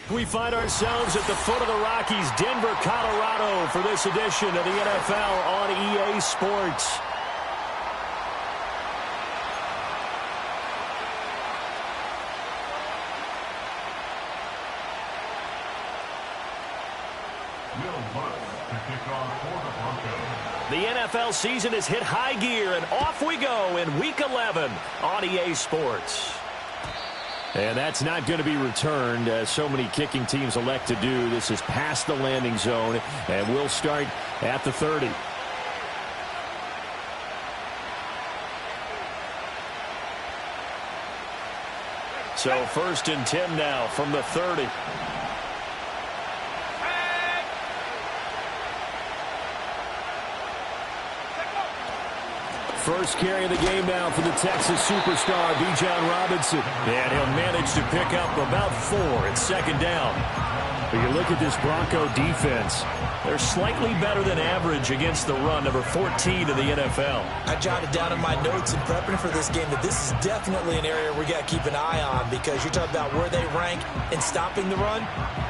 We find ourselves at the foot of the Rockies, Denver, Colorado, for this edition of the NFL on EA Sports. The NFL season has hit high gear, and off we go in Week 11 on EA Sports. And that's not going to be returned, as so many kicking teams elect to do. This is past the landing zone, and we'll start at the 30. So 1st and 10 now from the 30. First carry of the game now for the Texas superstar, Bijan Robinson. And he'll manage to pick up about 4 at 2nd down. But you look at this Bronco defense, they're slightly better than average against the run, number 14 in the NFL. I jotted down in my notes in prepping for this game that this is definitely an area we got to keep an eye on, because you're talking about where they rank in stopping the run,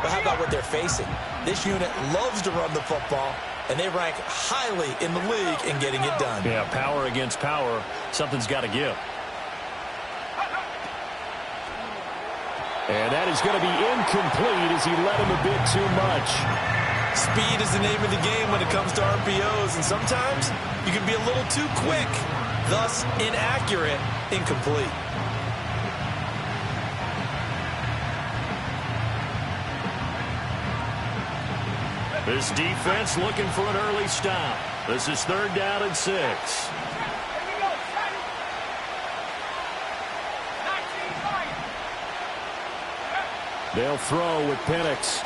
but how about what they're facing? This unit loves to run the football, and they rank highly in the league in getting it done. Yeah, power against power. Something's got to give. And that is going to be incomplete as he led him a bit too much. Speed is the name of the game when it comes to RPOs, and sometimes you can be a little too quick, thus inaccurate, incomplete. This defense looking for an early stop. This is 3rd down and 6. They'll throw with Penix.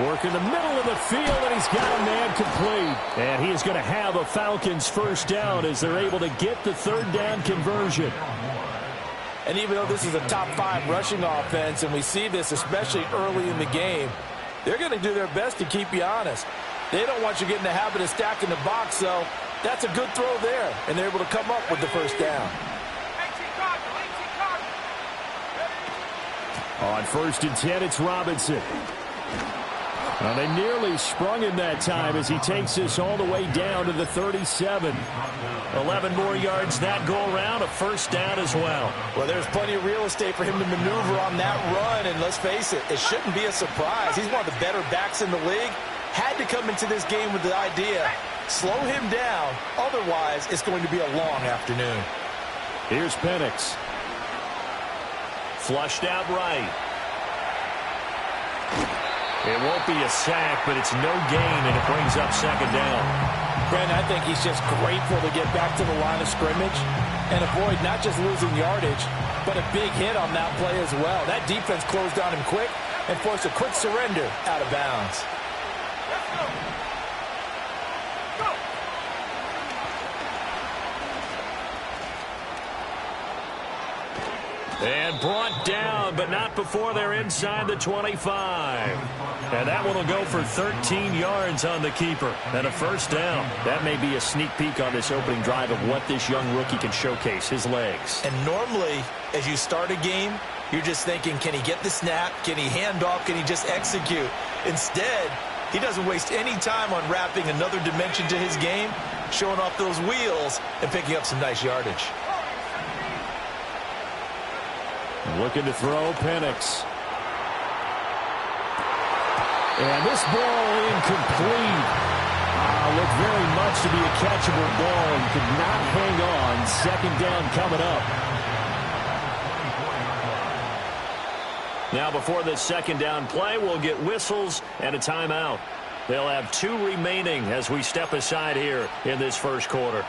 Work in the middle of the field, and he's got a man complete. And he is going to have a Falcons 1st down as they're able to get the 3rd down conversion. And even though this is a top 5 rushing offense, and we see this especially early in the game, they're going to do their best to keep you honest. They don't want you getting the habit of stacking the box, so that's a good throw there, and they're able to come up with the 1st down. On 1st and 10, it's Robinson. Well, they nearly sprung him that time as he takes this all the way down to the 37. 11 more yards that go around, a 1st down as well. Well, there's plenty of real estate for him to maneuver on that run, and let's face it, it shouldn't be a surprise. He's one of the better backs in the league. Had to come into this game with the idea, slow him down, otherwise it's going to be a long afternoon. Here's Penix. Flushed out right. It won't be a sack, but it's no gain, and it brings up 2nd down. Brandon, I think he's just grateful to get back to the line of scrimmage and avoid not just losing yardage, but a big hit on that play as well. That defense closed on him quick and forced a quick surrender out of bounds. And brought down, but not before they're inside the 25. And that one will go for 13 yards on the keeper. And a 1st down. That may be a sneak peek on this opening drive of what this young rookie can showcase, his legs. And normally, as you start a game, you're just thinking, can he get the snap? Can he hand off? Can he just execute? Instead, He doesn't waste any time on wrapping another dimension to his game, showing off those wheels, and picking up some nice yardage. Looking to throw, Penix. And this ball incomplete. Looked very much to be a catchable ball and could not hang on. Second down coming up. Now before this second down play, we'll get whistles and a timeout. They'll have 2 remaining as we step aside here in this first quarter.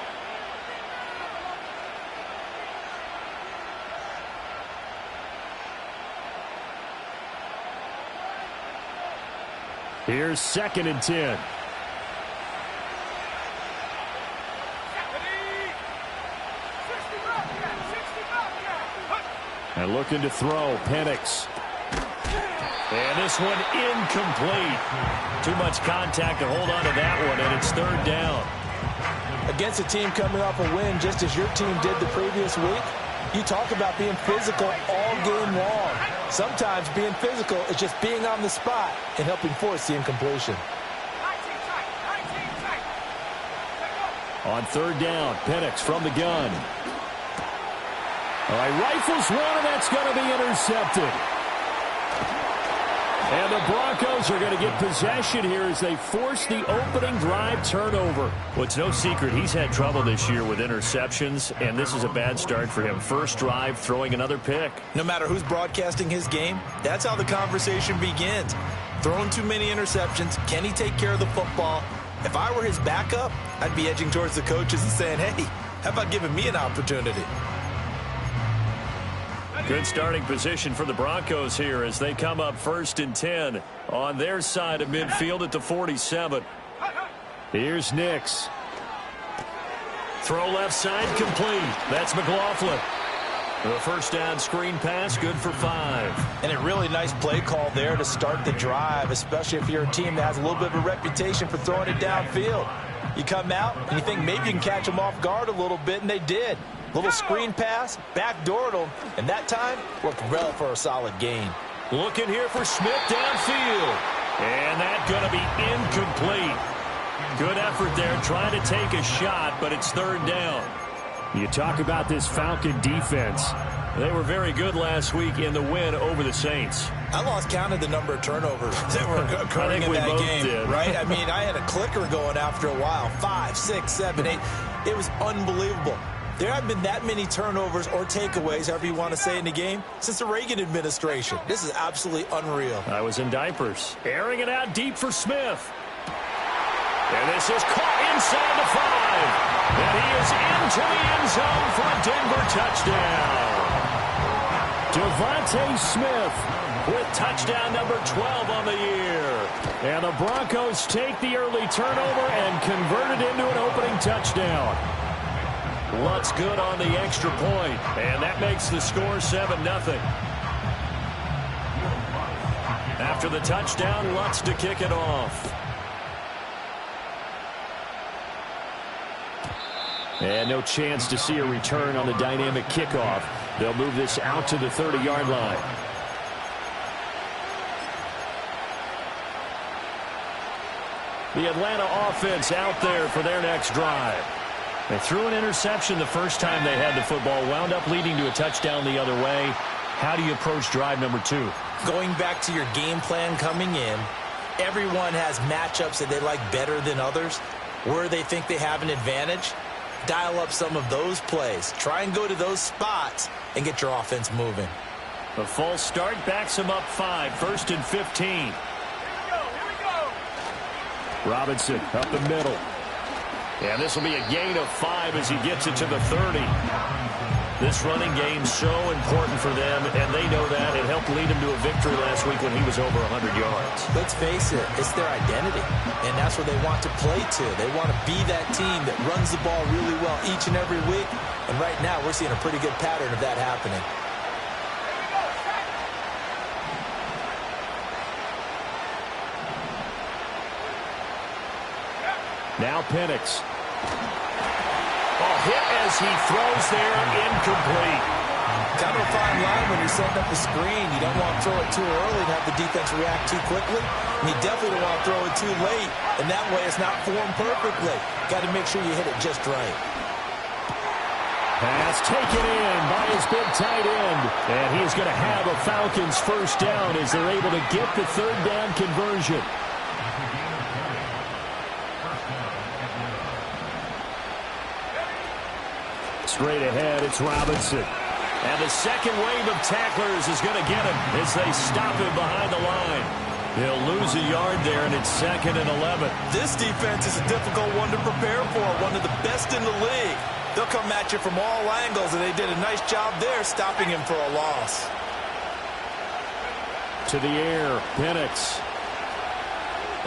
Here's 2nd and 10. And looking to throw, Penix. And this one incomplete. Too much contact to hold on to that one, and it's 3rd down. Against a team coming off a win just as your team did the previous week, you talk about being physical all game long. Sometimes being physical is just being on the spot and helping force the incompletion. On 3rd down, Penix from the gun. All right, rifles one, and that's going to be intercepted. And the Broncos are going to get possession here as they force the opening drive turnover. Well, it's no secret he's had trouble this year with interceptions, and this is a bad start for him. First drive, throwing another pick. No matter who's broadcasting his game, that's how the conversation begins. Throwing too many interceptions, can he take care of the football? If I were his backup, I'd be edging towards the coaches and saying, hey, how about giving me an opportunity? Good starting position for the Broncos here as they come up 1st and 10 on their side of midfield at the 47. Here's Nix. Throw left side complete. That's McLaughlin. The first down screen pass, good for 5. And a really nice play call there to start the drive, especially if you're a team that has a little bit of a reputation for throwing it downfield. You come out and you think maybe you can catch them off guard a little bit, and they did. Little screen pass, backdoored them, and that time worked well for a solid gain. Looking here for Smith downfield. And that's going to be incomplete. Good effort there trying to take a shot, but it's 3rd down. You talk about this Falcon defense. They were very good last week in the win over the Saints. I lost count of the number of turnovers that were occurring in that game, right? I mean, I had a clicker going after a while. 5, 6, 7, 8. It was unbelievable. There haven't been that many turnovers or takeaways, however you want to say, in the game since the Reagan administration. This is absolutely unreal. I was in diapers. Airing it out deep for Smith. And this is caught inside the 5. And he is into the end zone for a Denver touchdown. Devontae Smith with touchdown number 12 on the year. And the Broncos take the early turnover and convert it into an opening touchdown. Lutz good on the extra point, and that makes the score 7-0. After the touchdown, Lutz to kick it off. And no chance to see a return on the dynamic kickoff. They'll move this out to the 30-yard line. The Atlanta offense out there for their next drive. They threw an interception the first time they had the football, wound up leading to a touchdown the other way. How do you approach drive number 2? Going back to your game plan coming in, everyone has matchups that they like better than others. Where they think they have an advantage, dial up some of those plays. Try and go to those spots and get your offense moving. A false start backs them up 5, 1st and 15. Here we go. Robinson up the middle. And this will be a gain of 5 as he gets it to the 30. This running game's so important for them, and they know that. It helped lead him to a victory last week when he was over 100 yards. Let's face it, it's their identity, and that's what they want to play to. They want to be that team that runs the ball really well each and every week, and right now we're seeing a pretty good pattern of that happening. Now Penix. Hit as he throws there, incomplete. Kind of a fine line when you're setting up the screen. You don't want to throw it too early and have the defense react too quickly. And you definitely don't want to throw it too late, and that way it's not formed perfectly. Got to make sure you hit it just right. Pass taken in by his big tight end. And he's going to have a Falcons first down as they're able to get the third down conversion. Straight ahead, it's Robinson. And the second wave of tacklers is going to get him as they stop him behind the line. He'll lose a yard there, and it's 2nd and 11. This defense is a difficult one to prepare for, one of the best in the league. They'll come at you from all angles, and they did a nice job there stopping him for a loss. To the air, Penix.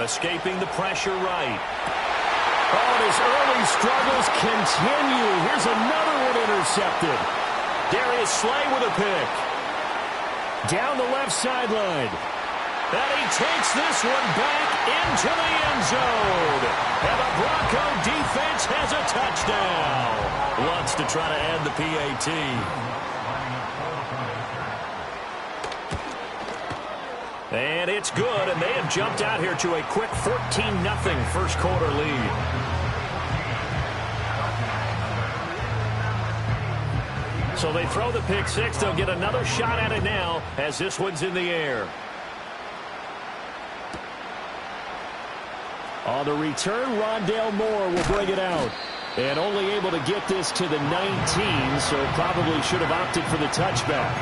Escaping the pressure right. Oh, and his early struggles continue. Here's another one intercepted. Darius Slay with a pick. Down the left sideline. And he takes this one back into the end zone. And the Bronco defense has a touchdown. Wants to try to add the PAT. And it's good, and they have jumped out here to a quick 14-0 first quarter lead. So they throw the pick six. They'll get another shot at it now as this one's in the air. On the return, Rondale Moore will bring it out. And only able to get this to the 19, so probably should have opted for the touchback.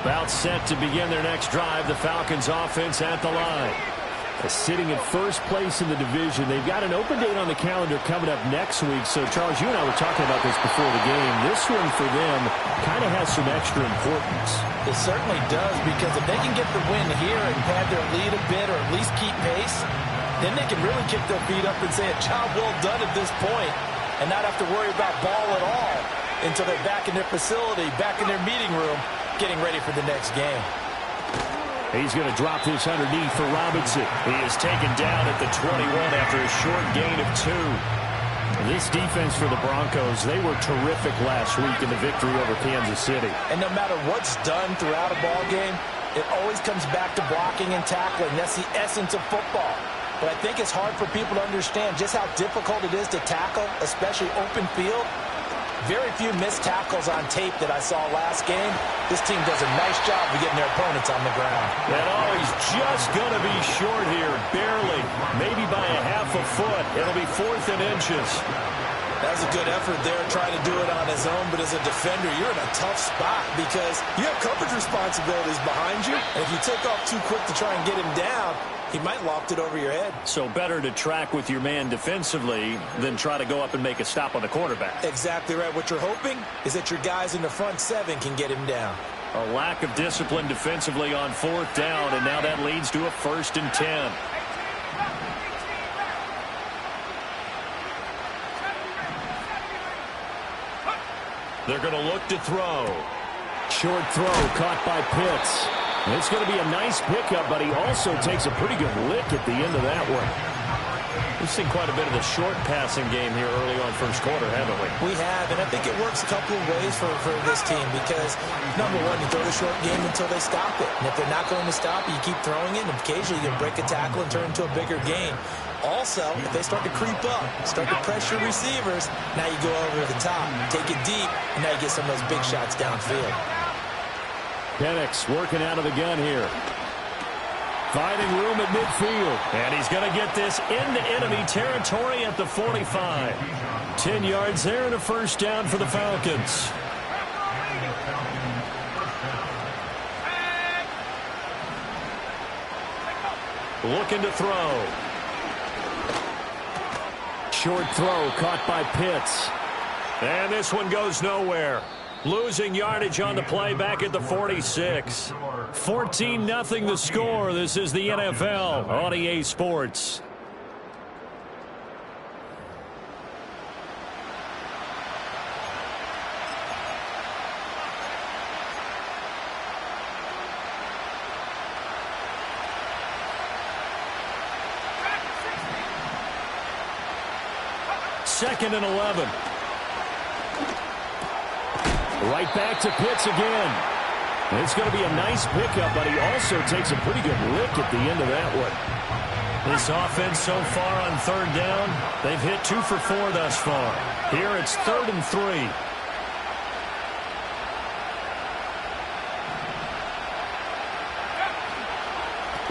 About set to begin their next drive, the Falcons offense at the line. Sitting at first place in the division. They've got an open date on the calendar coming up next week. So, Charles, you and I were talking about this before the game. This one for them kind of has some extra importance. It certainly does, because if they can get the win here and pad their lead a bit or at least keep pace, then they can really kick their feet up and say a job well done at this point and not have to worry about ball at all until they're back in their facility, back in their meeting room, getting ready for the next game. He's going to drop this underneath for Robinson. He is taken down at the 21 after a short gain of 2. This defense for the Broncos, they were terrific last week in the victory over Kansas City. And no matter what's done throughout a ball game, it always comes back to blocking and tackling. That's the essence of football. But I think it's hard for people to understand just how difficult it is to tackle, especially open field. Very few missed tackles on tape that I saw last game. This team does a nice job of getting their opponents on the ground. And he's just going to be short here, barely, maybe by a half a foot. It'll be 4th and inches. That was a good effort there, trying to do it on his own. But as a defender, you're in a tough spot because you have coverage responsibilities behind you. And if you take off too quick to try and get him down, he might loft it over your head. So better to track with your man defensively than try to go up and make a stop on the quarterback. Exactly right. What you're hoping is that your guys in the front 7 can get him down. A lack of discipline defensively on 4th down, and now that leads to a 1st and 10. They're going to look to throw. Short throw caught by Pitts. It's going to be a nice pickup, but he also takes a pretty good lick at the end of that one. We've seen quite a bit of the short passing game here early on first quarter, haven't we? We have, and I think it works a couple of ways for this team because, number one, you throw the short game until they stop it. And if they're not going to stop it, you keep throwing it, and occasionally you can break a tackle and turn it into a bigger gain. Also, if they start to creep up, start to pressure receivers, now you go over the top, take it deep, and now you get some of those big shots downfield. Penix working out of the gun here. Finding room at midfield. And he's going to get this into enemy territory at the 45. 10 yards there and a first down for the Falcons. Looking to throw. Short throw caught by Pitts. And this one goes nowhere. Losing yardage on the play back at the 46. 14-0 the score. This is the NFL on EA Sports. 2nd and 11. Right back to Pitts again. It's going to be a nice pickup, but he also takes a pretty good lick at the end of that one. This offense so far on 3rd down, they've hit 2 for 4 thus far. Here it's 3rd and 3.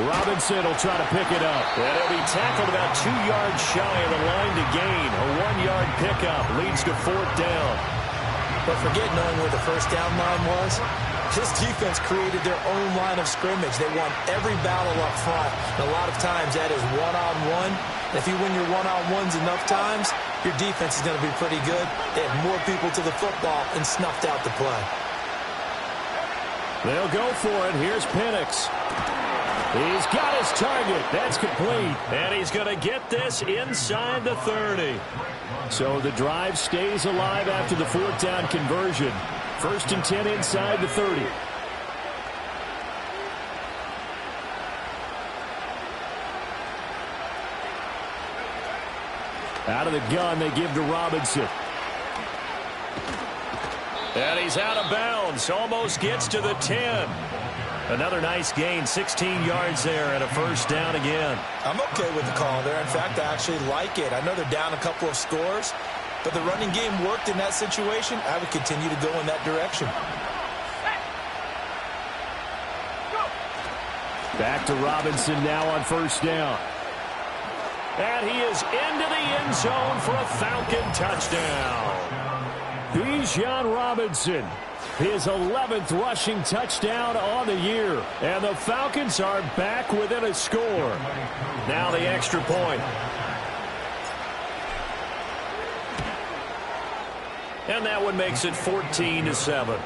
Robinson will try to pick it up. And he'll be tackled about 2 yards shy of the line to gain. A 1-yard pickup leads to 4th down. But forget knowing where the first down line was. This defense created their own line of scrimmage. They won every battle up front. And a lot of times that is one-on-one. If you win your one-on-ones enough times, your defense is going to be pretty good. They had more people to the football and snuffed out the play. They'll go for it. Here's Penix. He's got his target. That's complete. And he's going to get this inside the 30. So the drive stays alive after the 4th down conversion. 1st and 10 inside the 30. Out of the gun, they give to Robinson. And he's out of bounds. Almost gets to the 10. Another nice gain, 16 yards there and a 1st down again. I'm okay with the call there. In fact, I actually like it. I know they're down a couple of scores, but the running game worked in that situation. I would continue to go in that direction. Back to Robinson now on 1st down. And he is into the end zone for a Falcon touchdown. Bijan Robinson, his 11th rushing touchdown on the year. And the Falcons are back within a score. Now the extra point. And that one makes it 14-7.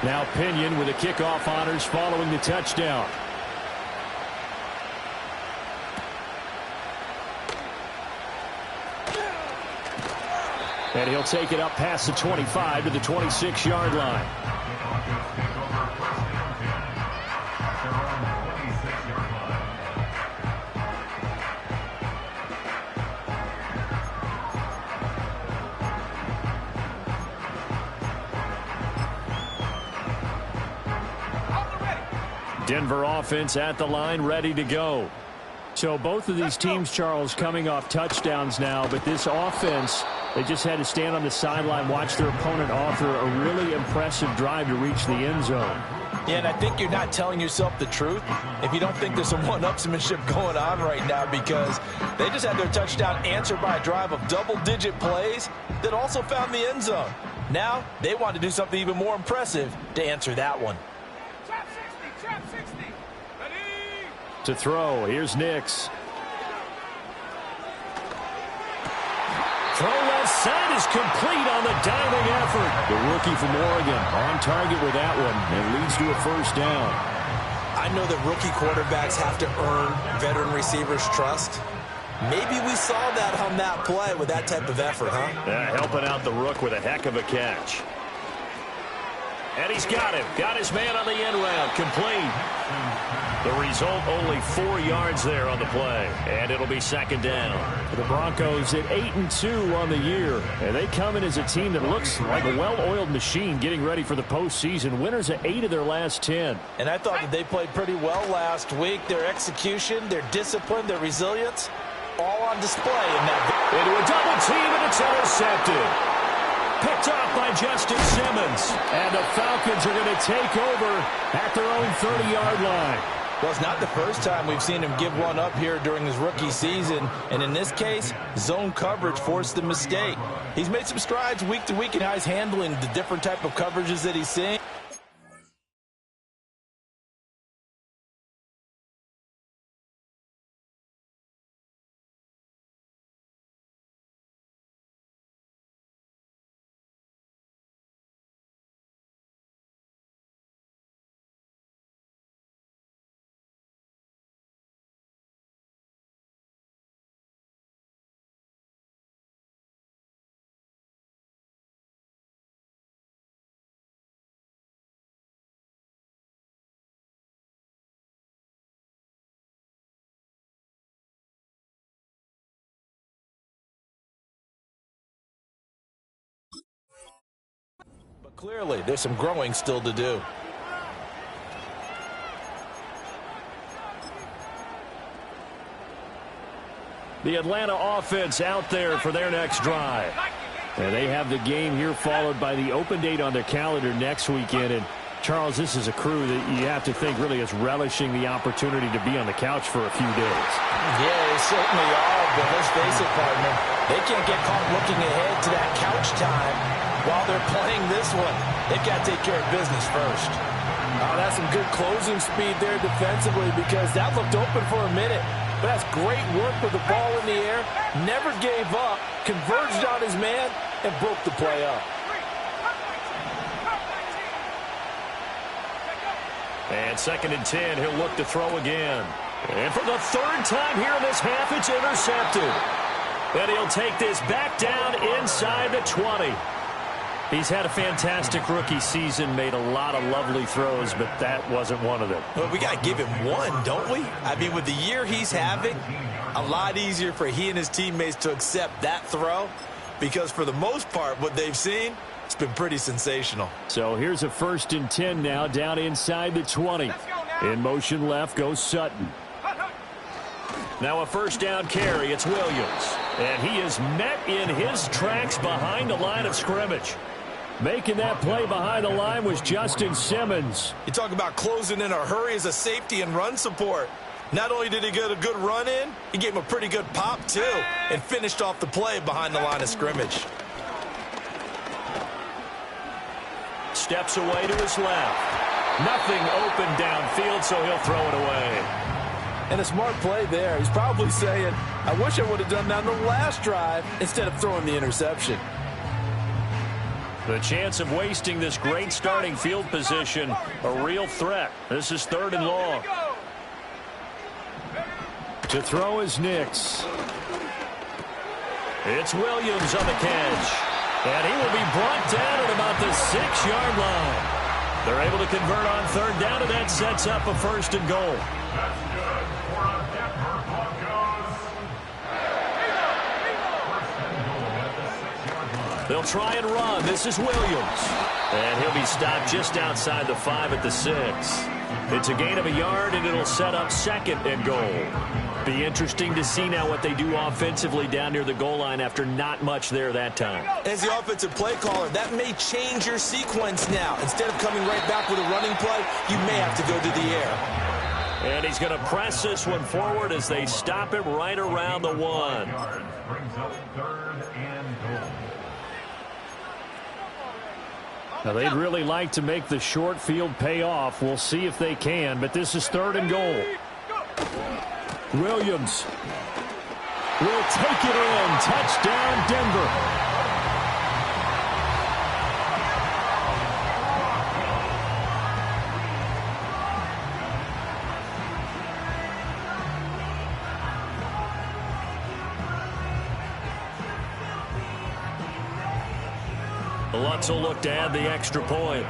Now Pinion with the kickoff honors following the touchdown. And he'll take it up past the 25 to the 26-yard line. Denver offense at the line, ready to go. So both of these teams, Charles, coming off touchdowns now, but this offense, they just had to stand on the sideline, watch their opponent offer a really impressive drive to reach the end zone. Yeah, and I think you're not telling yourself the truth if you don't think there's some one-upsmanship going on right now, because they just had their touchdown answered by a drive of double-digit plays that also found the end zone. Now they want to do something even more impressive to answer that one. To throw, here's Nix. Throw left side is complete on the diving effort. The rookie from Oregon on target with that one and leads to a 1st down. I know that rookie quarterbacks have to earn veteran receivers' trust. Maybe we saw that on that play with that type of effort, huh? Yeah, helping out the rook with a heck of a catch. And he's got him. Got his man on the end round. Complete. The result, only 4 yards there on the play. And it'll be 2nd down. The Broncos at 8-2 on the year. And they come in as a team that looks like a well-oiled machine getting ready for the postseason. Winners at 8 of their last 10. And I thought that they played pretty well last week. Their execution, their discipline, their resilience, all on display in that. Into a double team, and it's intercepted. Picked off by Justin Simmons. And the Falcons are going to take over at their own 30-yard line. Well, it's not the first time we've seen him give one up here during his rookie season. And in this case, zone coverage forced the mistake. He's made some strides week to week in how he's handling the different type of coverages that he's seeing. Clearly, there's some growing still to do. The Atlanta offense out there for their next drive. And they have the game here followed by the open date on their calendar next weekend. And Charles, this is a crew that you have to think really is relishing the opportunity to be on the couch for a few days. Yeah, they certainly are, but let's face it, partner. They can't get caught looking ahead to that couch time while they're playing this one. They've got to take care of business first. Oh, that's some good closing speed there defensively because that looked open for a minute. But that's great work with the ball in the air. Never gave up, converged on his man, and broke the play up. And 2nd and 10, he'll look to throw again. And for the 3rd time here in this half, it's intercepted. And he'll take this back down inside the 20. He's had a fantastic rookie season, made a lot of lovely throws, but that wasn't one of them. Well, we got to give him one, don't we? I mean, with the year he's having, a lot easier for he and his teammates to accept that throw because for the most part, what they've seen, it's been pretty sensational. So here's a 1st and 10 now down inside the 20. In motion left goes Sutton. Now a 1st down carry. It's Williams. And he is met in his tracks behind the line of scrimmage. Making that play behind the line was Justin Simmons. You talk about closing in a hurry as a safety and run support. Not only did he get a good run in, he gave him a pretty good pop too and finished off the play behind the line of scrimmage. Steps away to his left. Nothing open downfield, so he'll throw it away. And a smart play there. He's probably saying, I wish I would have done that on the last drive instead of throwing the interception. The chance of wasting this great starting field position, a real threat. This is 3rd and long. To throw is Nix. It's Williams on the catch. And he will be brought down at about the 6-yard line. They're able to convert on 3rd down, and that sets up a 1st and goal. They'll try and run. This is Williams. And he'll be stopped just outside the 5 at the 6. It's a gain of a yard, and it'll set up 2nd and goal. Be interesting to see now what they do offensively down near the goal line after not much there that time. As the offensive play caller, that may change your sequence now. Instead of coming right back with a running play, you may have to go to the air. And he's going to press this one forward as they stop him right around the 1. Now, they'd really like to make the short field pay off. We'll see if they can, but this is 3rd and goal. Williams will take it in. Touchdown, Denver. Lutz will look to add the extra point.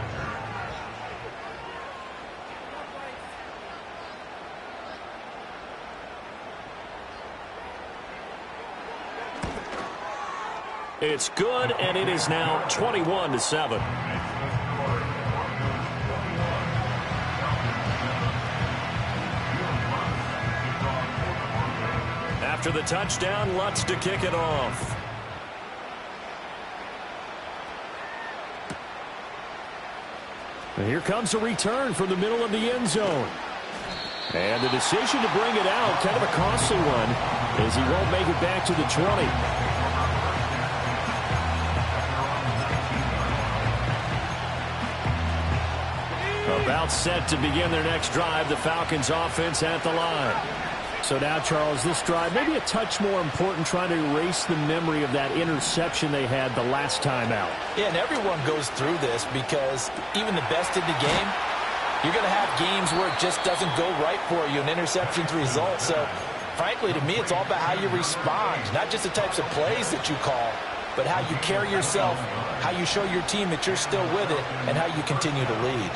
It's good, and it is now 21-7. After the touchdown, Lutz to kick it off. And here comes a return from the middle of the end zone. And the decision to bring it out, kind of a costly one, as he won't make it back to the 20. About set to begin their next drive, the Falcons offense at the line. So now, Charles, this drive maybe a touch more important, trying to erase the memory of that interception they had the last time out. Yeah, and everyone goes through this because even the best in the game, you're going to have games where it just doesn't go right for you, and interceptions result. So, frankly, to me, it's all about how you respond, not just the types of plays that you call, but how you carry yourself, how you show your team that you're still with it, and how you continue to lead.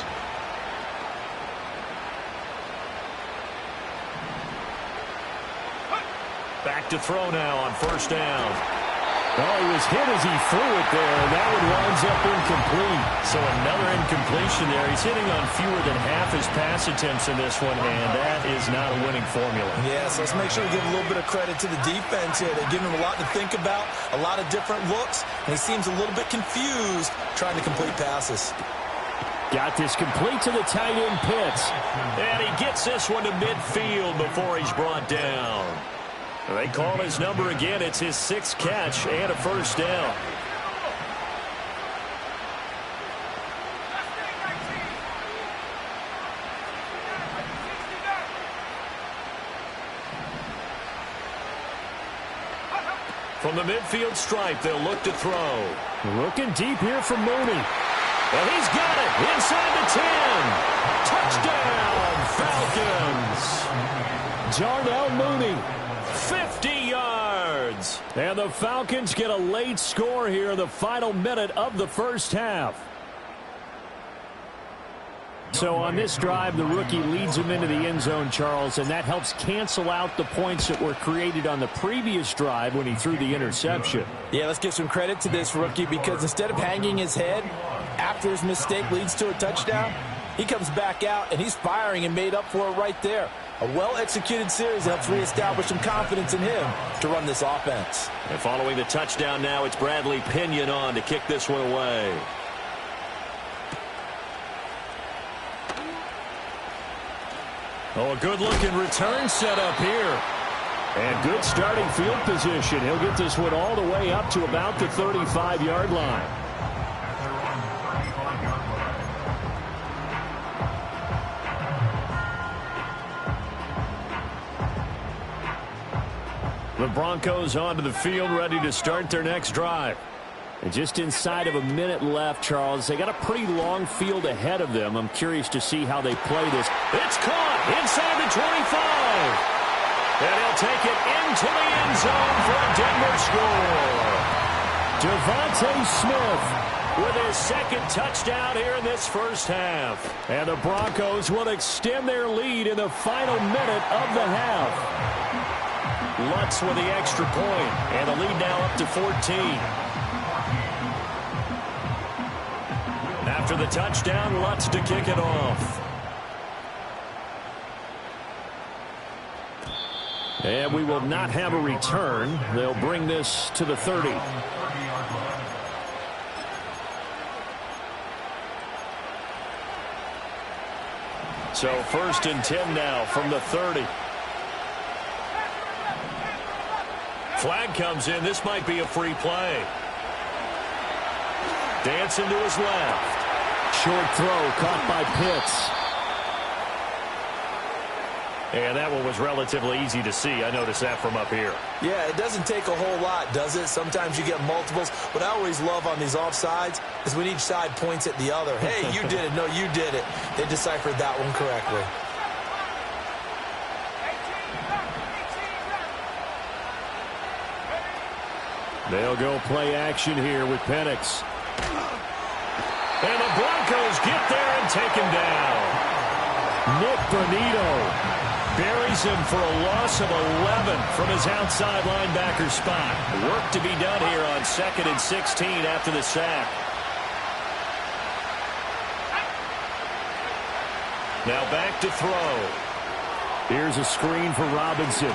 Back to throw now on 1st down. Oh, he was hit as he threw it there, and that one winds up incomplete. So another incompletion there. He's hitting on fewer than half his pass attempts in this one, and that is not a winning formula. Yes, let's make sure we give a little bit of credit to the defense here. They're giving him a lot to think about, a lot of different looks, and he seems a little bit confused trying to complete passes. Got this complete to the tight end Pitts. And he gets this one to midfield before he's brought down. They call his number again. It's his 6th catch and a first down. From the midfield stripe, they'll look to throw. Looking deep here for Mooney. And he's got it inside the 10. Touchdown, Falcons. Darnell Mooney. 50 yards. And the Falcons get a late score here in the final minute of the first half. So on this drive, the rookie leads him into the end zone, Charles, and that helps cancel out the points that were created on the previous drive when he threw the interception. Yeah, let's give some credit to this rookie because instead of hanging his head after his mistake leads to a touchdown, he comes back out and he's firing and made up for it right there. A well-executed series helps reestablish some confidence in him to run this offense. And following the touchdown now, it's Bradley Pinion on to kick this one away. Oh, a good-looking return set up here. And good starting field position. He'll get this one all the way up to about the 35-yard line. The Broncos onto the field, ready to start their next drive. And just inside of a minute left, Charles. They got a pretty long field ahead of them. I'm curious to see how they play this. It's caught inside the 25. And he'll take it into the end zone for a Denver score. Devontae Smith with his 2nd touchdown here in this first half. And the Broncos will extend their lead in the final minute of the half. Lutz with the extra point, and the lead now up to 14. After the touchdown, Lutz to kick it off. And we will not have a return. They'll bring this to the 30. So 1st and 10 now from the 30. Flag comes in. This might be a free play. Dancing to his left. Short throw caught by Pitts. And that one was relatively easy to see. I noticed that from up here. Yeah, it doesn't take a whole lot, does it? Sometimes you get multiples. What I always love on these offsides is when each side points at the other. Hey, you did it. No, you did it. They deciphered that one correctly. They'll go play action here with Penix. And the Broncos get there and take him down. Nick Bonito buries him for a loss of 11 from his outside linebacker spot. Work to be done here on 2nd and 16 after the sack. Now back to throw. Here's a screen for Robinson.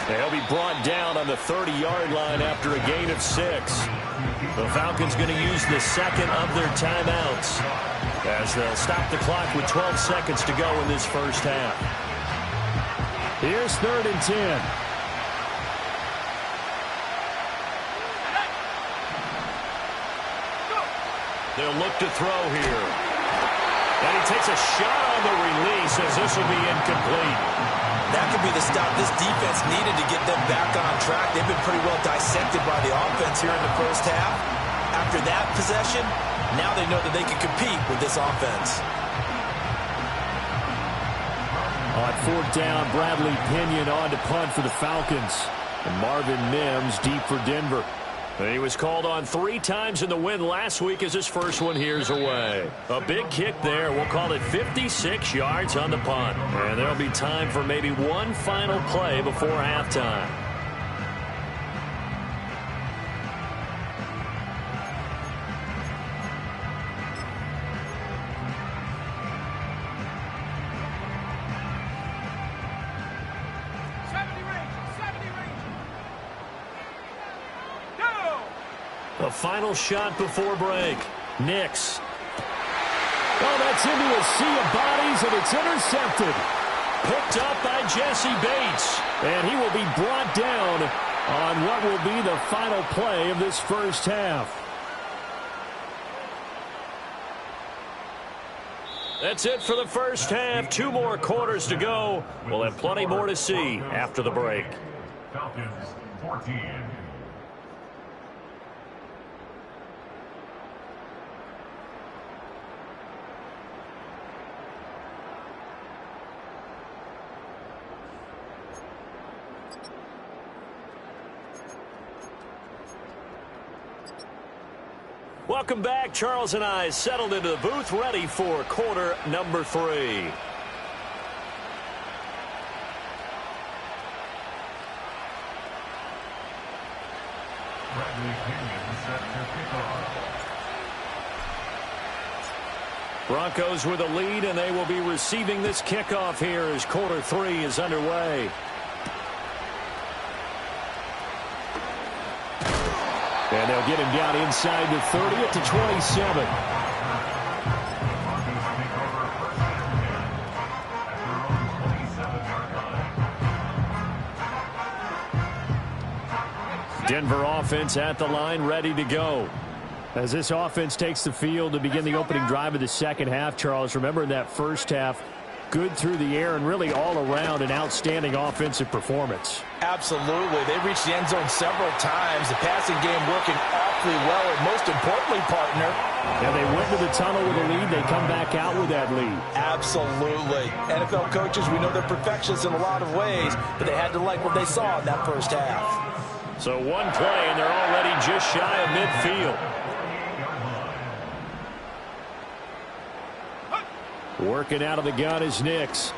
They'll be brought down on the 30-yard line after a gain of 6. The Falcons going to use the 2nd of their timeouts as they'll stop the clock with 12 seconds to go in this first half. Here's 3rd and 10. They'll look to throw here. And he takes a shot on the release as this will be incomplete. That could be the stop this defense needed to get them back on track. They've been pretty well dissected by the offense here in the first half. After that possession, now they know that they can compete with this offense. On 4th down, Bradley Pinion on to punt for the Falcons. And Marvin Mims deep for Denver. He was called on 3 times in the win last week as his first one here's away. A big kick there. We'll call it 56 yards on the punt. And there'll be time for maybe one final play before halftime. A final shot before break. Nix. Oh, that's into a sea of bodies, and it's intercepted. Picked up by Jesse Bates. And he will be brought down on what will be the final play of this first half. That's it for the first half. 2 more quarters to go. We'll have plenty more to see after the break. Falcons 14. Welcome back. Charles and I settled into the booth, ready for quarter number 3. Bradley Pinion set to kick off. Broncos with a lead, and they will be receiving this kickoff here as quarter 3 is underway. And they'll get him down inside the 30 at the 27. Denver offense at the line, ready to go. As this offense takes the field to begin the opening drive of the second half, Charles, remember in that first half, good through the air and really all around an outstanding offensive performance. Absolutely. They reached the end zone several times. The passing game working awfully well, and most importantly, partner. And they went to the tunnel with a lead. They come back out with that lead. Absolutely. NFL coaches, we know they're perfectionists in a lot of ways, but they had to like what they saw in that first half. So one play, and they're already just shy of midfield. Working out of the gun is Nix.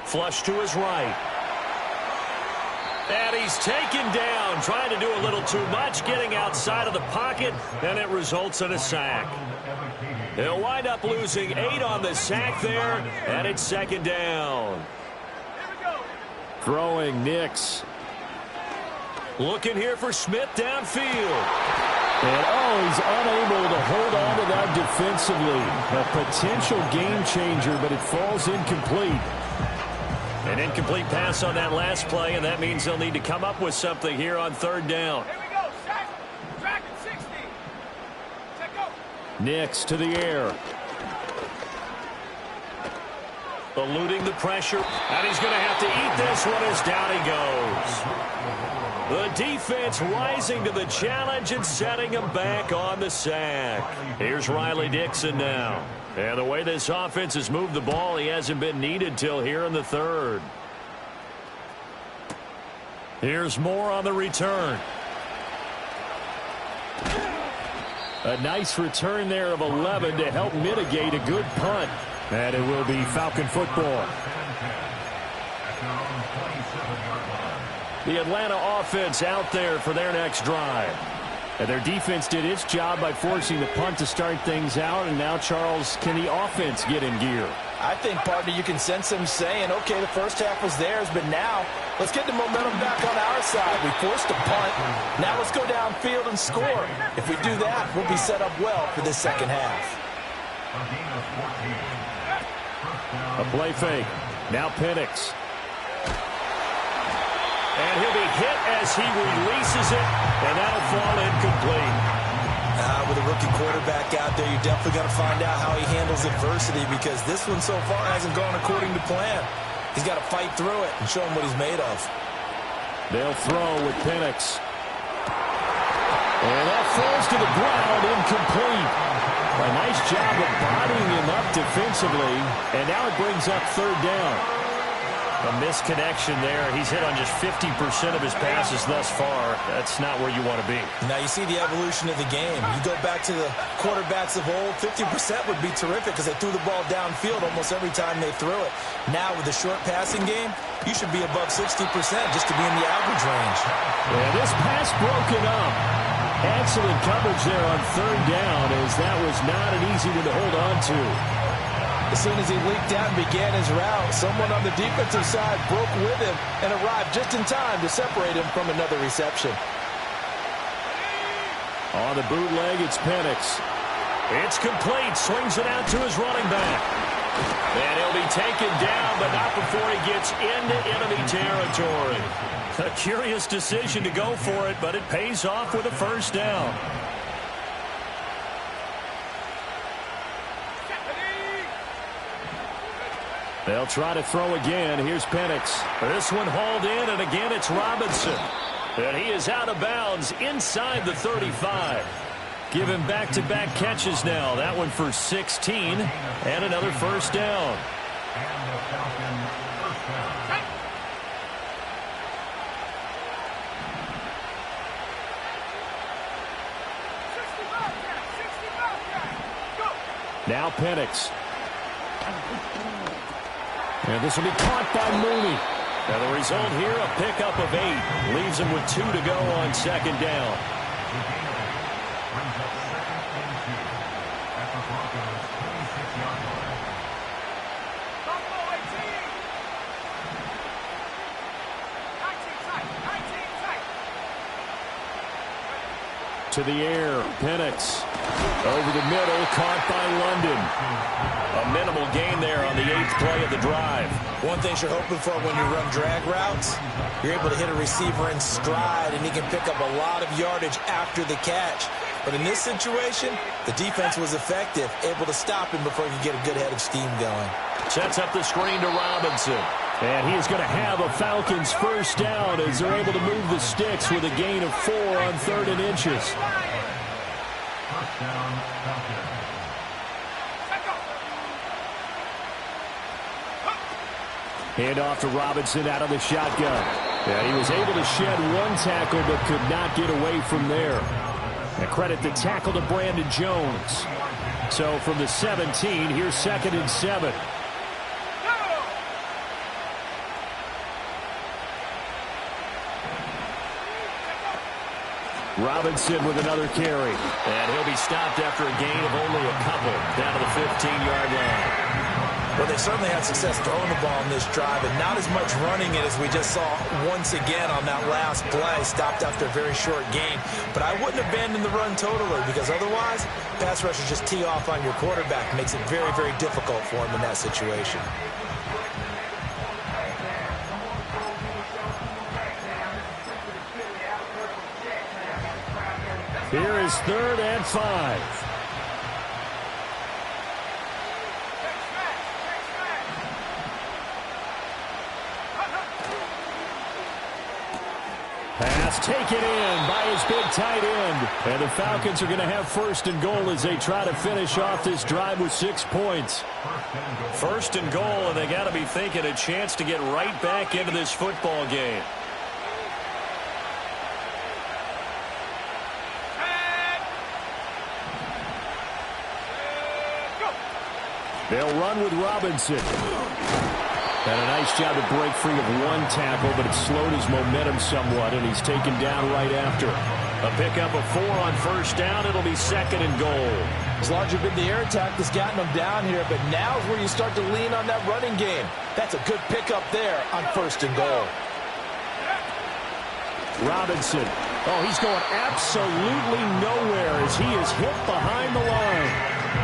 Flush to his right. And he's taken down, trying to do a little too much, getting outside of the pocket, and it results in a sack. They'll wind up losing 8 on the sack there, and it's second down. Throwing Nix. Looking here for Smith downfield. And, he's unable to hold on to that defensively. A potential game changer, but it falls incomplete. An incomplete pass on that last play, and that means they'll need to come up with something here on third down. Here we go. Track at 60. Check go. Nix to the air. Eluding the pressure. And he's going to have to eat this one as down he goes. The defense rising to the challenge and setting him back on the sack. Here's Riley Dixon now. And the way this offense has moved the ball, he hasn't been needed till here in the third. Here's Moore on the return. A nice return there of 11 to help mitigate a good punt. And it will be Falcon football. The Atlanta offense out there for their next drive. And their defense did its job by forcing the punt to start things out. And now, Charles, can the offense get in gear? I think, partner, you can sense them saying, okay, the first half was theirs, but now let's get the momentum back on our side. We forced a punt. Now let's go downfield and score. If we do that, we'll be set up well for this second half. A play fake. Now Penix. And he'll be hit as he releases it, and that'll fall incomplete. With a rookie quarterback out there, you're definitely going to find out how he handles adversity, because this one so far hasn't gone according to plan. He's got to fight through it and show him what he's made of. They'll throw with Penix. And that falls to the ground, incomplete. A nice job of bodying him up defensively, and now it brings up third down. A misconnection there. He's hit on just 50% of his passes thus far. That's not where you want to be. Now you see the evolution of the game. You go back to the quarterbacks of old, 50% would be terrific because they threw the ball downfield almost every time they threw it. Now with the short passing game, you should be above 60% just to be in the average range. Yeah, this pass broken up. Excellent coverage there on third down, as that was not an easy one to hold on to. As soon as he leaked out and began his route, someone on the defensive side broke with him and arrived just in time to separate him from another reception. On the bootleg, it's Penix. It's complete. Swings it out to his running back. And he'll be taken down, but not before he gets into enemy territory. A curious decision to go for it, but it pays off with a first down. They'll try to throw again. Here's Penix. This one hauled in, and again it's Robinson. And he is out of bounds inside the 35. Give him back-to-back catches now. That one for 16 and another first down. And the Falcons first down. Now Penix. And this will be caught by Mooney. And the result here, a pickup of 8. Leaves him with 2 to go on second down. Brings up second and 2 at the Broncos' 26-yard line. To the air, Penix. Over the middle, caught by London. A minimal gain there on the 8th play of the drive. One thing you're hoping for when you run drag routes, you're able to hit a receiver in stride, and he can pick up a lot of yardage after the catch. But in this situation, the defense was effective, able to stop him before he could get a good head of steam going. Sets up the screen to Robinson. And he is going to have a Falcons first down as they're able to move the sticks with a gain of 4 on 3rd and inches. First down, Falcons. Hand off to Robinson out of the shotgun. Yeah, he was able to shed 1 tackle but could not get away from there. And credit the tackle to Brandon Jones. So from the 17, here's 2nd and 7. Robinson with another carry. And he'll be stopped after a gain of only a couple down to the 15-yard line. Well, they certainly had success throwing the ball in this drive, and not as much running it as we just saw once again on that last play. Stopped after a very short gain. But I wouldn't abandon the run totally, because otherwise, pass rushers just tee off on your quarterback. Makes it very, very difficult for him in that situation. Here is 3rd and 5. Pass taken in by his big tight end. And the Falcons are going to have 1st and goal as they try to finish off this drive with 6 points. 1st and goal, and they got to be thinking a chance to get right back into this football game. They'll run with Robinson. And a nice job to break free of 1 tackle, but it slowed his momentum somewhat, and he's taken down right after. A pickup of 4 on 1st down. It'll be 2nd and goal. As large as been the air attack that's gotten him down here, but now is where you start to lean on that running game. That's a good pickup there on 1st and goal. Robinson. Oh, he's going absolutely nowhere as he is hit behind the line.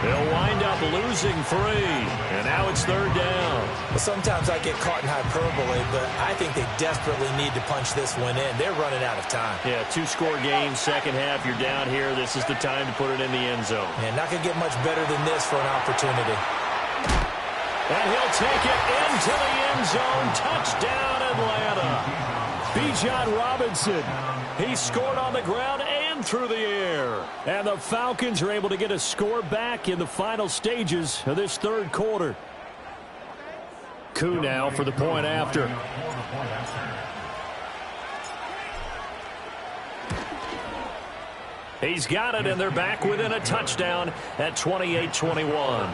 They'll wind up losing 3, and now it's 3rd down. Well, sometimes I get caught in hyperbole, but I think they desperately need to punch this one in. They're running out of time. Yeah, 2-score game, second half. You're down here. This is the time to put it in the end zone. And not going to get much better than this for an opportunity. And he'll take it into the end zone. Touchdown, Atlanta. Bijan Robinson. He scored on the ground and through the air. And the Falcons are able to get a score back in the final stages of this 3rd quarter. Koo now for the point after. He's got it, and they're back within a touchdown at 28-21.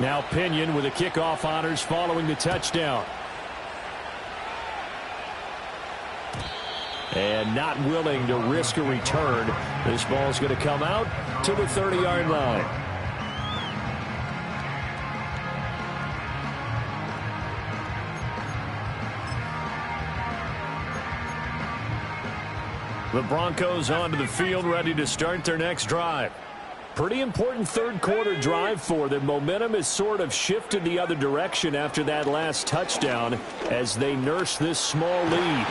Now Pinion with the kickoff honors following the touchdown. And not willing to risk a return. This ball's going to come out to the 30-yard line. The Broncos onto the field, ready to start their next drive. Pretty important third quarter drive for them. Momentum has sort of shifted the other direction after that last touchdown as they nurse this small lead.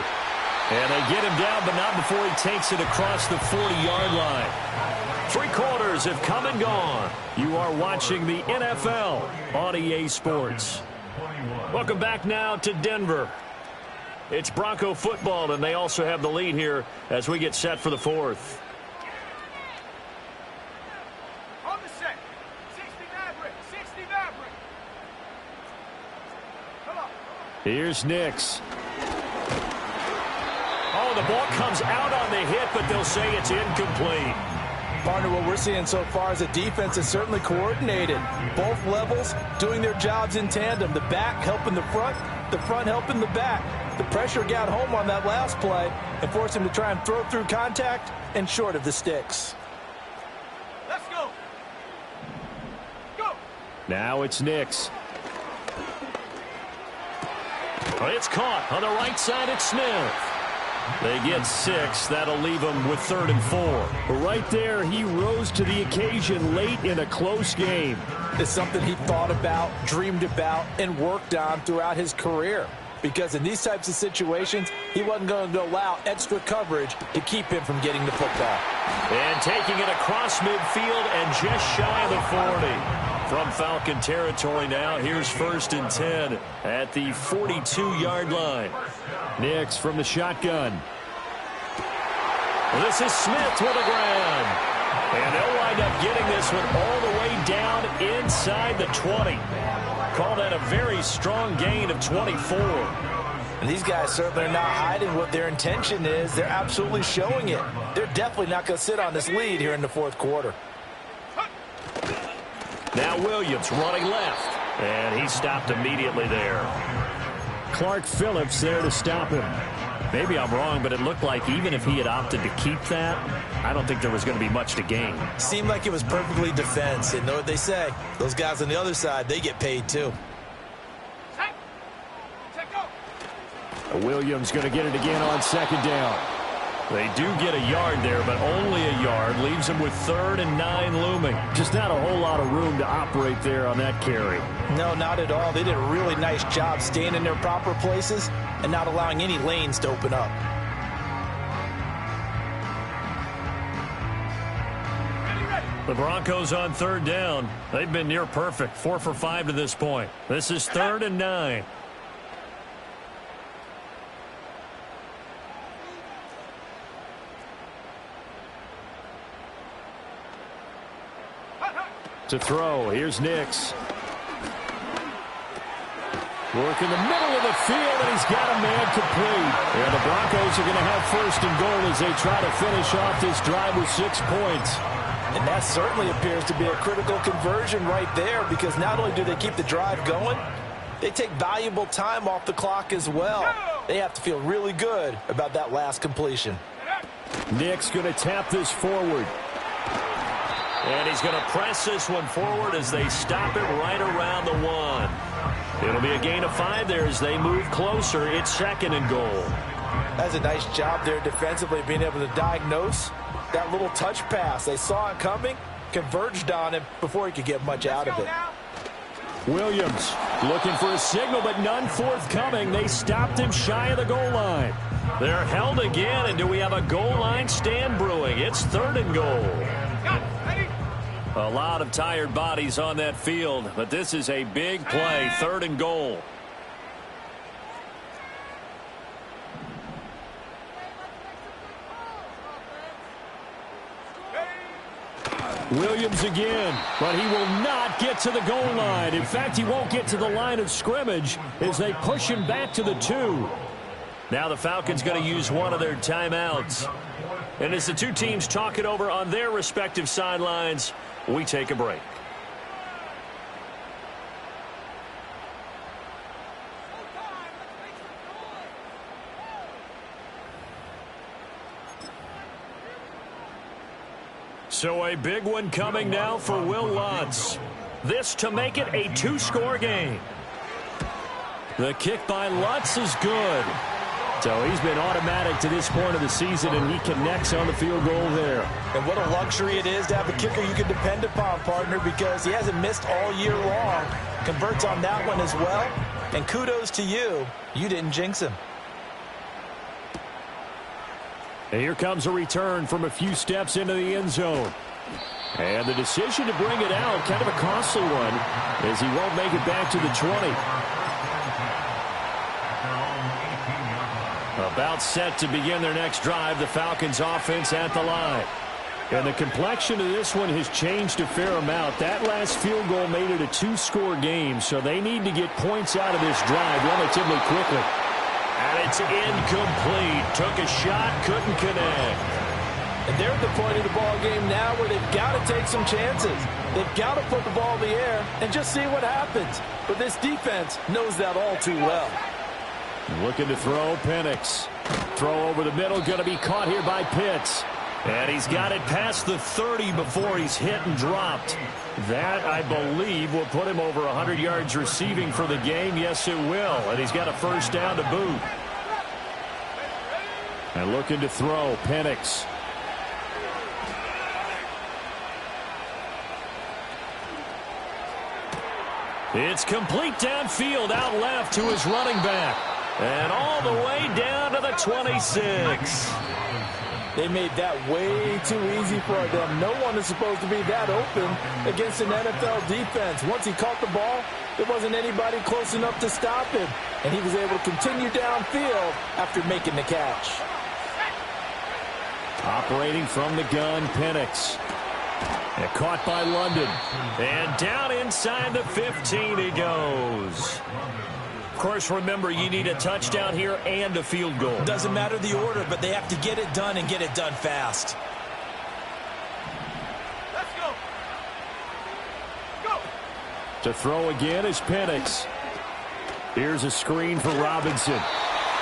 And they get him down, but not before he takes it across the 40-yard line. 3 quarters have come and gone. You are watching the NFL on EA Sports. Welcome back now to Denver. It's Bronco football, and they also have the lead here as we get set for the fourth. On the set. 60 Maverick. 60 Maverick. Come on. Here's Nix. Oh, the ball comes out on the hit, but they'll say it's incomplete. Partner, what we're seeing so far is the defense is certainly coordinated. Both levels doing their jobs in tandem. The back helping the front helping the back. The pressure got home on that last play and forced him to try and throw through contact and short of the sticks. Let's go. Go. Now it's Nix. It's caught on the right side. It's Smith. They get 6. That'll leave them with 3rd and 4. Right there, he rose to the occasion late in a close game. It's something he thought about, dreamed about, and worked on throughout his career. Because in these types of situations, he wasn't going to allow extra coverage to keep him from getting the football. And taking it across midfield and just shy of the 40. From Falcon territory now, here's 1st and 10 at the 42-yard line. Nix from the shotgun. This is Smith to the ground. And they'll wind up getting this one all the way down inside the 20. Call that a very strong gain of 24. And these guys certainly are not hiding what their intention is. They're absolutely showing it. They're definitely not going to sit on this lead here in the 4th quarter. Now Williams running left. And he stopped immediately there. Clark Phillips there to stop him. Maybe I'm wrong, but it looked like even if he had opted to keep that, I don't think there was going to be much to gain. Seemed like it was perfectly defense. And know what they say? Those guys on the other side, they get paid too. Take go. Williams going to get it again on 2nd down. They do get a yard there, but only a yard. Leaves them with 3rd and 9 looming. Just not a whole lot of room to operate there on that carry. No, not at all. They did a really nice job staying in their proper places and not allowing any lanes to open up. The Broncos on 3rd down. They've been near perfect. 4 for 5 to this point. This is 3rd and 9. To throw, here's Nix. Work in the middle of the field, and he's got a man complete. And the Broncos are going to have 1st and goal as they try to finish off this drive with 6 points. And that certainly appears to be a critical conversion right there, because not only do they keep the drive going, they take valuable time off the clock as well. They have to feel really good about that last completion. Nix going to tap this forward. And he's going to press this one forward as they stop it right around the 1. It'll be a gain of 5 there as they move closer. It's 2nd and goal. That's a nice job there defensively, being able to diagnose that little touch pass. They saw it coming, converged on him before he could get much out of it. Williams looking for a signal, but none forthcoming. They stopped him shy of the goal line. They're held again, and do we have a goal line stand brewing? It's 3rd and goal. A lot of tired bodies on that field, but this is a big play. 3rd and goal. Williams again, but he will not get to the goal line. In fact, he won't get to the line of scrimmage as they push him back to the 2. Now the Falcons going to use one of their timeouts. And as the two teams talk it over on their respective sidelines, we take a break. So a big one coming now for Will Lutz. This to make it a 2-score game. The kick by Lutz is good. So he's been automatic to this point of the season, and he connects on the field goal there. And what a luxury it is to have a kicker you can depend upon, partner, because he hasn't missed all year long. Converts on that one as well. And kudos to you. You didn't jinx him. And here comes a return from a few steps into the end zone. And the decision to bring it out, kind of a costly one, as he won't make it back to the 20. About set to begin their next drive, the Falcons offense at the line. And the complexion of this one has changed a fair amount. That last field goal made it a two-score game, so they need to get points out of this drive relatively quickly. And it's incomplete. Took a shot, couldn't connect. And they're at the point of the ball game now where they've got to take some chances. They've got to put the ball in the air and just see what happens. But this defense knows that all too well. Looking to throw, Penix. Throw over the middle, going to be caught here by Pitts. And he's got it past the 30 before he's hit and dropped. That, I believe, will put him over 100 yards receiving for the game. Yes, it will. And he's got a first down to boot. And looking to throw, Penix. It's complete downfield, out left to his running back. And all the way down to the 26. They made that way too easy for them. No one is supposed to be that open against an NFL defense. Once he caught the ball, there wasn't anybody close enough to stop him. And he was able to continue downfield after making the catch. Operating from the gun, Penix. And caught by London. And down inside the 15 he goes. Of course, remember, you need a touchdown here and a field goal. Doesn't matter the order, but they have to get it done and get it done fast. Let's go. Go. To throw again is Penix. Here's a screen for Robinson.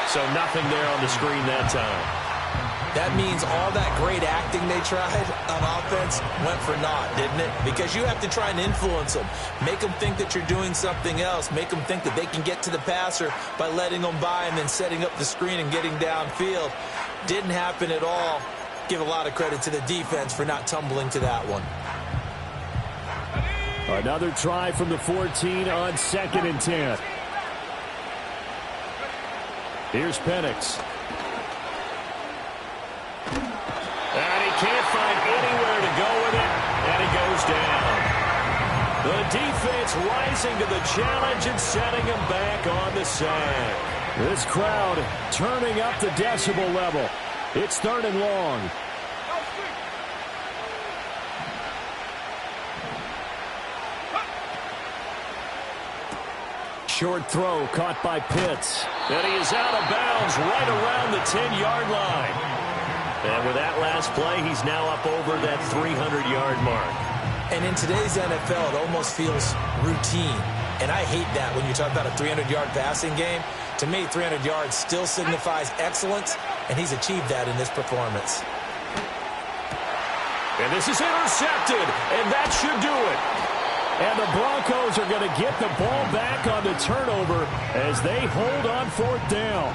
So nothing there on the screen that time. That means all that great acting they tried on offense went for naught, didn't it? Because you have to try and influence them. Make them think that you're doing something else. Make them think that they can get to the passer by letting them by and then setting up the screen and getting downfield. Didn't happen at all. Give a lot of credit to the defense for not tumbling to that one. Another try from the 14 on 2nd and 10. Here's Penix. And he can't find anywhere to go with it, and he goes down. The defense rising to the challenge and setting him back on the sack. This crowd turning up the decibel level. It's 3rd and long. Short throw caught by Pitts. And he is out of bounds right around the 10-yard line. And with that last play, he's now up over that 300-yard mark. And in today's NFL, it almost feels routine. And I hate that when you talk about a 300-yard passing game. To me, 300 yards still signifies excellence, and he's achieved that in this performance. And this is intercepted, and that should do it. And the Broncos are going to get the ball back on the turnover as they hold on 4th down.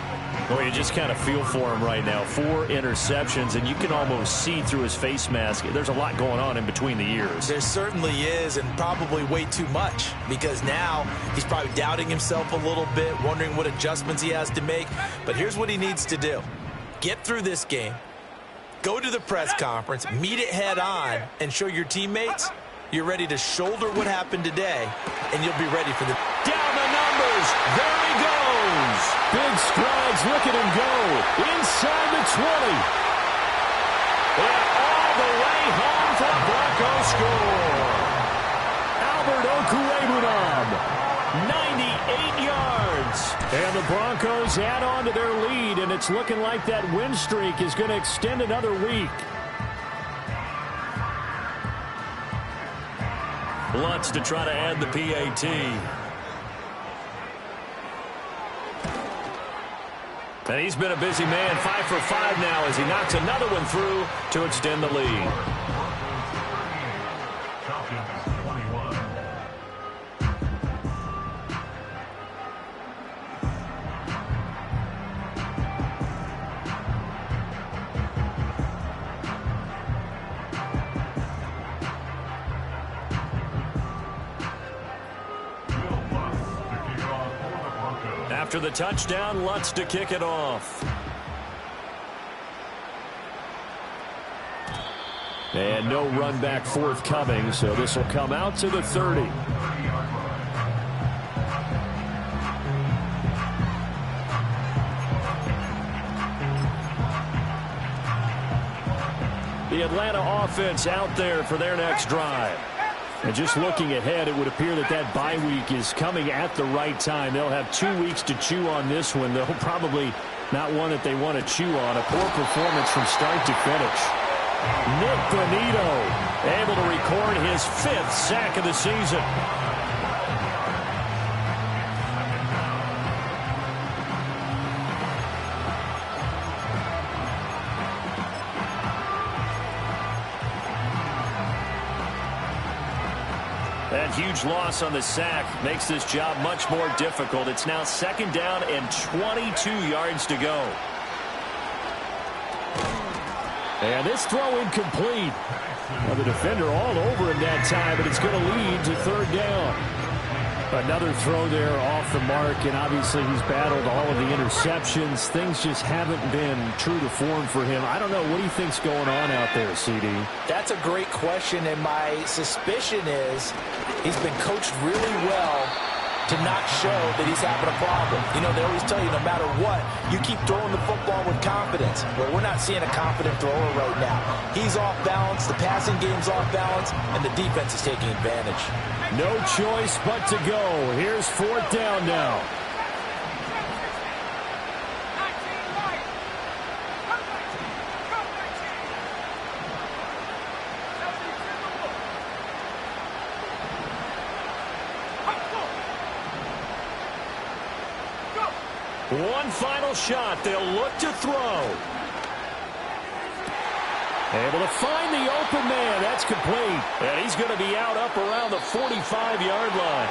Well, you just kind of feel for him right now. 4 interceptions, and you can almost see through his face mask. There's a lot going on in between the ears. There certainly is, and probably way too much, because now he's probably doubting himself a little bit, wondering what adjustments he has to make. But here's what he needs to do. Get through this game, go to the press conference, meet it head on, and show your teammates you're ready to shoulder what happened today, and you'll be ready for the... Down the numbers. There he goes. Big strides. Look at him go. Inside the 20. And all the way home for a Broncos score. Albert Okwuegbunam, 98 yards. And the Broncos add on to their lead, and it's looking like that win streak is going to extend another week. Lutz to try to add the PAT. And he's been a busy man, 5 for 5 now as he knocks another one through to extend the lead. After the touchdown, Lutz to kick it off. And no run back forthcoming, so this will come out to the 30. The Atlanta offense out there for their next drive. And just looking ahead, it would appear that that bye week is coming at the right time. They'll have 2 weeks to chew on this one. They'll probably not one that they want to chew on. A poor performance from start to finish. Nick Bonito able to record his 5th sack of the season. That huge loss on the sack makes this job much more difficult. It's now 2nd down and 22 yards to go. And this throw incomplete. Now the defender all over him that time, but it's going to lead to 3rd down. Another throw there off the mark, and obviously he's battled all of the interceptions. Things just haven't been true to form for him. I don't know. What do you think's going on out there, CD? That's a great question, and my suspicion is he's been coached really well to not show that he's having a problem. You know, they always tell you no matter what, you keep throwing the football with confidence. Well, we're not seeing a confident thrower right now. He's off balance, the passing game's off balance, and the defense is taking advantage. No choice but to go. Here's 4th down now. One final shot. They'll look to throw. Able to find the open man. That's complete. And he's going to be out up around the 45-yard line.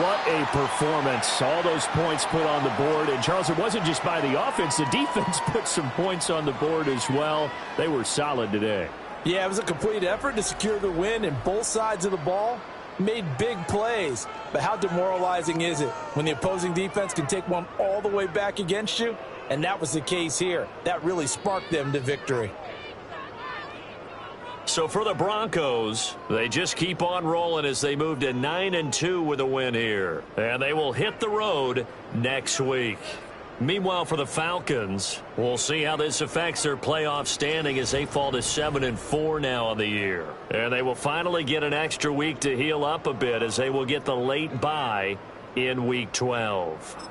What a performance. All those points put on the board. And, Charles, it wasn't just by the offense. The defense put some points on the board as well. They were solid today. Yeah, it was a complete effort to secure the win, and both sides of the ball made big plays. But how demoralizing is it when the opposing defense can take one all the way back against you? And that was the case here. That really sparked them to victory. So for the Broncos, they just keep on rolling as they move to 9-2 with a win here. And they will hit the road next week. Meanwhile, for the Falcons, we'll see how this affects their playoff standing as they fall to 7-4 now on the year. And they will finally get an extra week to heal up a bit as they will get the late bye in Week 12.